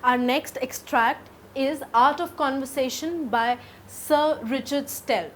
Our next extract is Art of Conversation by Sir Richard Steele.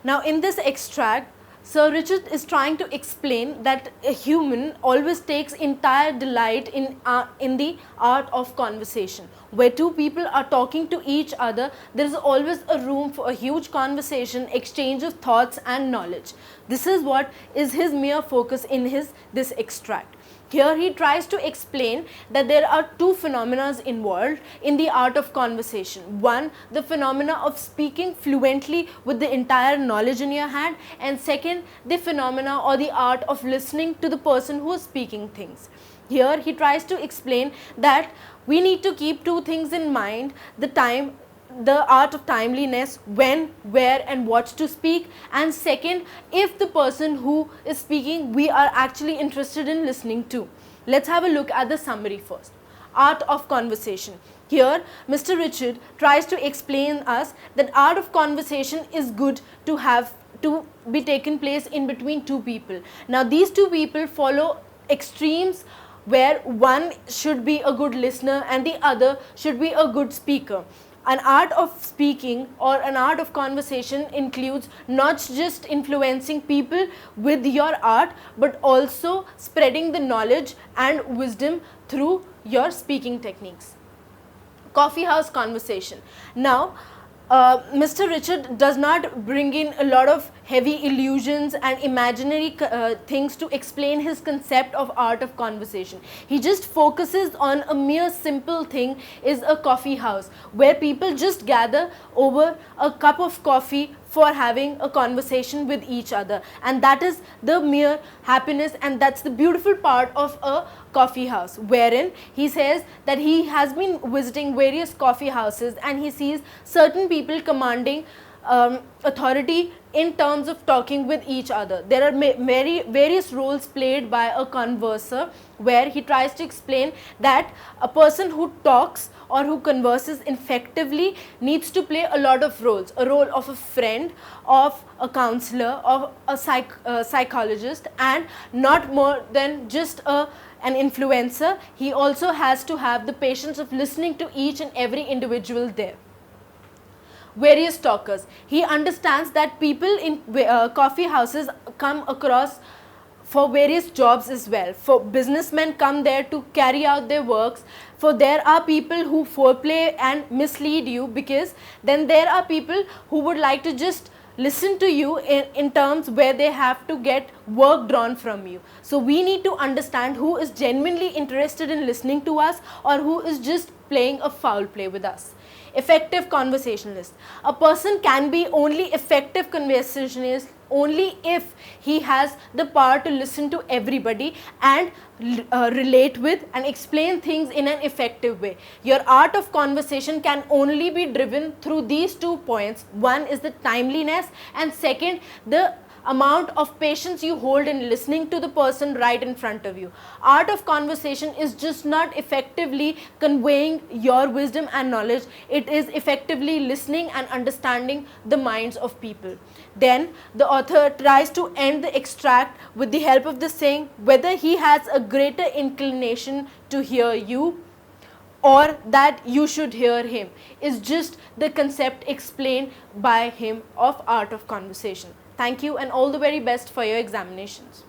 Now, in this extract, Sir Richard is trying to explain that a human always takes entire delight in the art of conversation. Where two people are talking to each other, there is always a room for a huge conversation, exchange of thoughts and knowledge. This is what is his mere focus in this extract. Here he tries to explain that there are two phenomena involved in the art of conversation. One, the phenomena of speaking fluently with the entire knowledge in your hand, and second, the phenomena or the art of listening to the person who is speaking things. Here he tries to explain that we need to keep two things in mind: the art of timeliness, when, where and what to speak, and second, if the person who is speaking we are actually interested in listening to. Let's have a look at the summary first. Art of conversation. Here Mr. Richard tries to explain us that art of conversation is good to be taken place in between two people. Now these two people follow extremes where one should be a good listener and the other should be a good speaker. An art of speaking or an art of conversation includes not just influencing people with your art, but also spreading the knowledge and wisdom through your speaking techniques. Coffee house conversation. Now, Mr. Richard does not bring in a lot of heavy illusions and imaginary things to explain his concept of art of conversation. He just focuses on a mere simple thing, is a coffee house where people just gather over a cup of coffee for having a conversation with each other, and that is the mere happiness, and that's the beautiful part of a coffee house, wherein he says that he has been visiting various coffee houses and he sees certain people commanding authority in terms of talking with each other. There are various roles played by a converser, where he tries to explain that a person who talks or who converses effectively needs to play a lot of roles. A role of a friend, of a counselor, of a psychologist, and not more than just an influencer. He also has to have the patience of listening to each and every individual there. Various talkers. He understands that people in coffee houses come across for various jobs as well. For businessmen come there to carry out their works. For there are people who foreplay and mislead you, because then there are people who would like to just listen to you in terms where they have to get work drawn from you. So we need to understand who is genuinely interested in listening to us or who is just playing a foul play with us. Effective conversationalist. A person can be only effective conversationalist only if he has the power to listen to everybody and relate with and explain things in an effective way. Your art of conversation can only be driven through these 2 points. One is the timeliness, and second, the amount of patience you hold in listening to the person right in front of you. Art of conversation is just not effectively conveying your wisdom and knowledge, it is effectively listening and understanding the minds of people. Then the author tries to end the extract with the help of the saying, whether he has a greater inclination to hear you or that you should hear him, is just the concept explained by him of art of conversation. Thank you and all the very best for your examinations.